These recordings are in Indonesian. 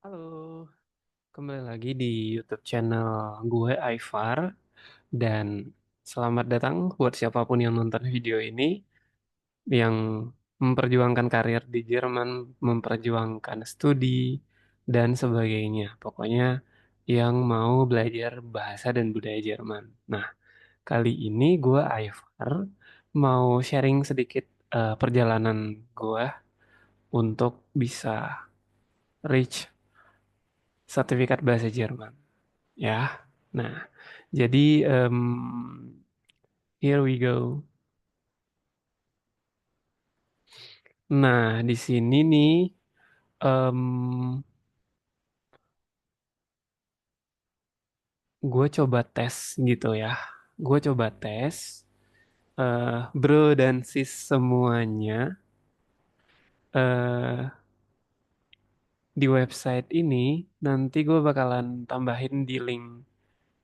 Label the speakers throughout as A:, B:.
A: Halo, kembali lagi di YouTube channel gue Aifar dan selamat datang buat siapapun yang nonton video ini yang memperjuangkan karir di Jerman, memperjuangkan studi dan sebagainya. Pokoknya yang mau belajar bahasa dan budaya Jerman. Nah, kali ini gue Aifar mau sharing sedikit perjalanan gue untuk bisa reach sertifikat bahasa Jerman. Ya. Nah, jadi here we go. Nah, di sini nih em, gue coba tes gitu ya. Gue coba tes bro dan sis semuanya eh di website ini. Nanti gue bakalan tambahin di link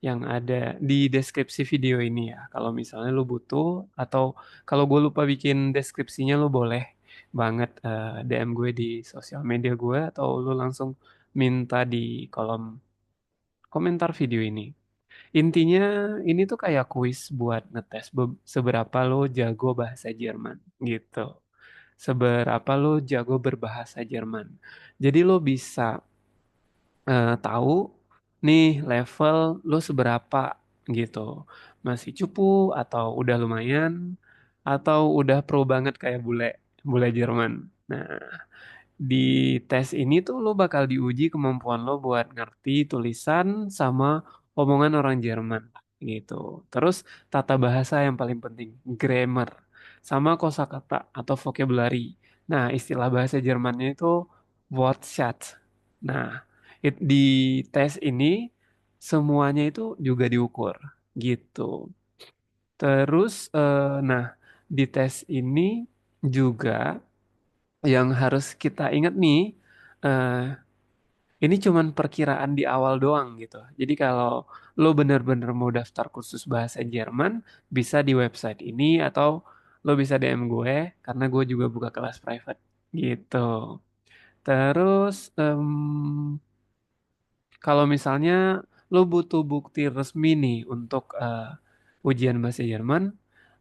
A: yang ada di deskripsi video ini ya. Kalau misalnya lu butuh atau kalau gue lupa bikin deskripsinya lu boleh banget DM gue di sosial media gue atau lu langsung minta di kolom komentar video ini. Intinya ini tuh kayak kuis buat ngetes seberapa lo jago bahasa Jerman gitu. Seberapa lo jago berbahasa Jerman. Jadi lo bisa tahu nih level lo seberapa gitu. Masih cupu atau udah lumayan atau udah pro banget kayak bule bule Jerman. Nah, di tes ini tuh lo bakal diuji kemampuan lo buat ngerti tulisan sama omongan orang Jerman gitu. Terus tata bahasa yang paling penting, grammar sama kosakata atau vocabulary. Nah, istilah bahasa Jermannya itu Wortschatz. Nah, di tes ini semuanya itu juga diukur gitu. Terus, nah di tes ini juga yang harus kita ingat nih, eh, ini cuman perkiraan di awal doang gitu. Jadi kalau lo bener-bener mau daftar kursus bahasa Jerman, bisa di website ini atau lo bisa DM gue karena gue juga buka kelas private gitu. Terus kalau misalnya lo butuh bukti resmi nih untuk ujian bahasa Jerman,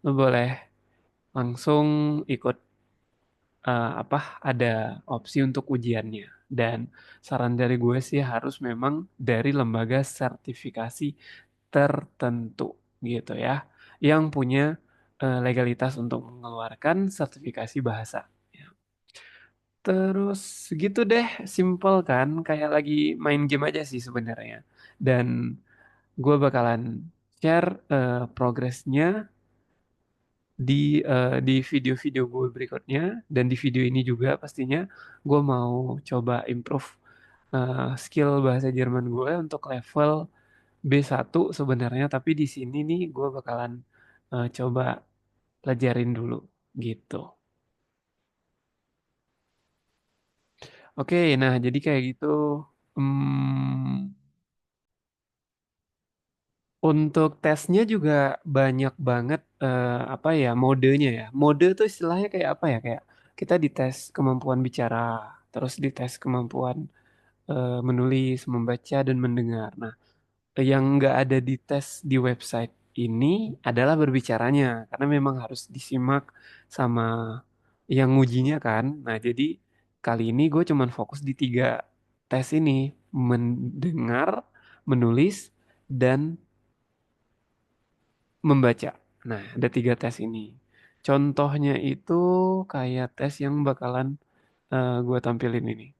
A: lo boleh langsung ikut apa ada opsi untuk ujiannya. Dan saran dari gue sih harus memang dari lembaga sertifikasi tertentu gitu ya, yang punya legalitas untuk mengeluarkan sertifikasi bahasa. Ya. Terus gitu deh, simple kan, kayak lagi main game aja sih sebenarnya. Dan gue bakalan share progresnya di video-video gue berikutnya dan di video ini juga pastinya gue mau coba improve skill bahasa Jerman gue untuk level B1 sebenarnya, tapi di sini nih gue bakalan coba pelajarin dulu gitu. Oke, nah jadi kayak gitu. Hmm, untuk tesnya juga banyak banget apa ya modenya ya. Mode tuh istilahnya kayak apa ya? Kayak kita dites kemampuan bicara, terus dites kemampuan menulis, membaca dan mendengar. Nah, yang nggak ada di tes di website ini adalah berbicaranya, karena memang harus disimak sama yang ngujinya kan. Nah, jadi kali ini gue cuman fokus di tiga tes ini, mendengar, menulis, dan membaca. Nah, ada tiga tes ini. Contohnya itu kayak tes yang bakalan gue tampilin ini.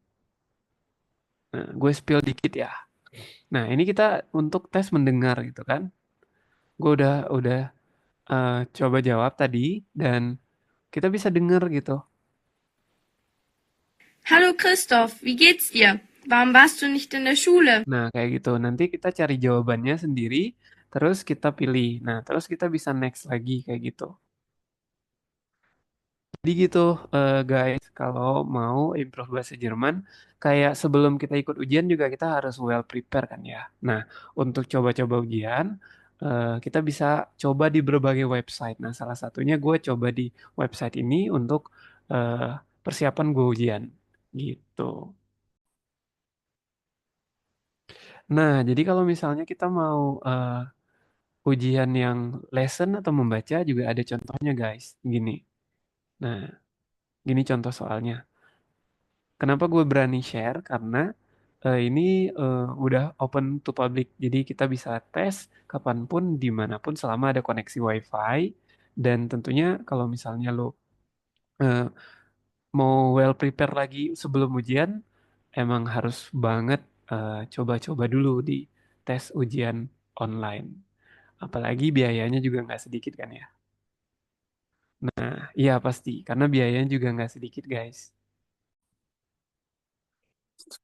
A: Nah, gue spill dikit ya. Nah, ini kita untuk tes mendengar gitu kan. Gue udah coba jawab tadi dan kita bisa denger gitu.
B: Hallo Christoph, wie geht's dir? Warum warst du nicht in der Schule?
A: Nah, kayak gitu. Nanti kita cari jawabannya sendiri, terus kita pilih. Nah, terus kita bisa next lagi kayak gitu. Jadi gitu, guys, kalau mau improve bahasa Jerman, kayak sebelum kita ikut ujian juga kita harus well prepare kan ya. Nah, untuk coba-coba ujian, kita bisa coba di berbagai website. Nah, salah satunya gue coba di website ini untuk eh, persiapan gue ujian, gitu. Nah, jadi kalau misalnya kita mau ujian yang lesson atau membaca juga ada contohnya guys. Gini. Nah, gini contoh soalnya. Kenapa gue berani share? Karena ini udah open to public. Jadi kita bisa tes kapanpun, dimanapun selama ada koneksi WiFi. Dan tentunya kalau misalnya lo eh, mau well prepare lagi sebelum ujian, emang harus banget coba-coba dulu di tes ujian online. Apalagi biayanya juga nggak sedikit kan ya. Nah, iya pasti, karena biayanya juga nggak sedikit guys.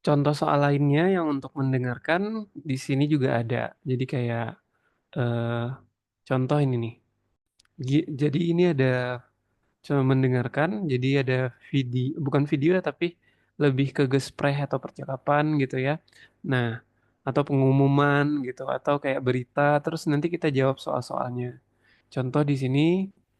A: Contoh soal lainnya yang untuk mendengarkan di sini juga ada. Jadi kayak eh, contoh ini nih. Jadi ini ada cuma mendengarkan, jadi ada video, bukan video ya, tapi lebih ke gespreh atau percakapan gitu ya. Nah, atau pengumuman gitu, atau kayak berita, terus nanti kita jawab soal-soalnya. Contoh di sini.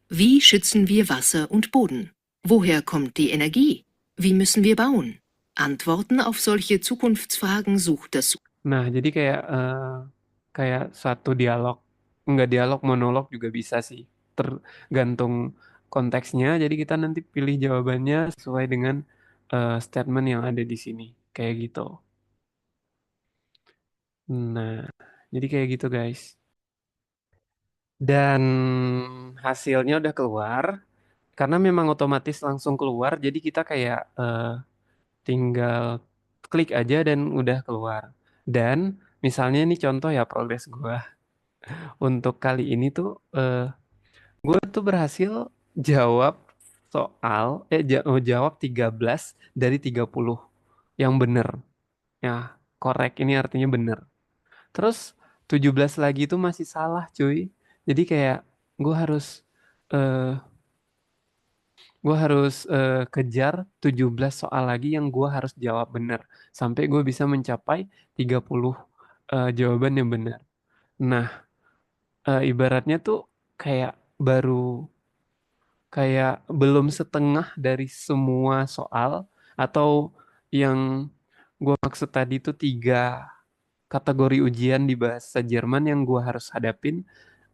C: Wie schützen wir Wasser und Boden? Woher kommt die Energie? Wie müssen wir bauen? Antworten auf solche Zukunftsfragen sucht das.
A: Nah, jadi kayak satu dialog, enggak dialog, monolog juga bisa sih. Tergantung konteksnya. Jadi kita nanti pilih jawabannya sesuai dengan statement yang ada di sini. Kayak gitu. Nah, jadi kayak gitu guys. Dan hasilnya udah keluar. Karena memang otomatis langsung keluar, jadi kita kayak tinggal klik aja dan udah keluar. Dan misalnya ini contoh ya progres gua. Untuk kali ini tuh gue tuh berhasil jawab jawab 13 dari 30 yang bener. Ya, korek ini artinya bener. Terus 17 lagi itu masih salah, cuy. Jadi kayak gue harus eh, kejar 17 soal lagi yang gue harus jawab bener sampai gue bisa mencapai 30 jawaban yang benar. Nah, ibaratnya tuh kayak baru kayak belum setengah dari semua soal atau yang gue maksud tadi itu tiga kategori ujian di bahasa Jerman yang gue harus hadapin.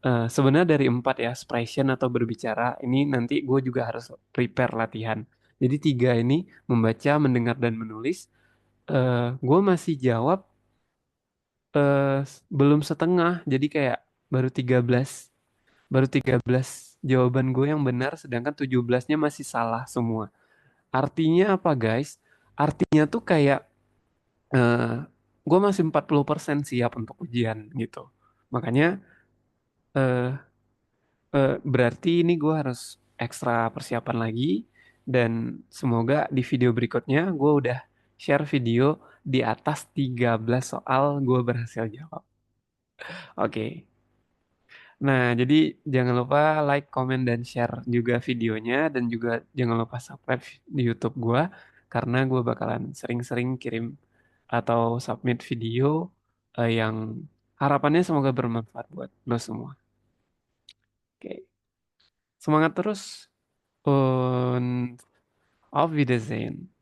A: Sebenarnya dari empat ya, expression atau berbicara ini nanti gue juga harus prepare latihan. Jadi tiga ini membaca, mendengar dan menulis. Gue masih jawab belum setengah, jadi kayak baru 13 baru 13 jawaban gue yang benar, sedangkan 17-nya masih salah semua. Artinya apa guys? Artinya tuh kayak eh, gue masih 40% siap untuk ujian gitu. Makanya eh, berarti ini gue harus ekstra persiapan lagi dan semoga di video berikutnya gue udah share video di atas 13 soal gue berhasil jawab. Oke. Nah, jadi jangan lupa like, comment, dan share juga videonya dan juga jangan lupa subscribe di YouTube gue karena gue bakalan sering-sering kirim atau submit video yang harapannya semoga bermanfaat buat lo semua. Oke, semangat terus. Und auf Wiedersehen.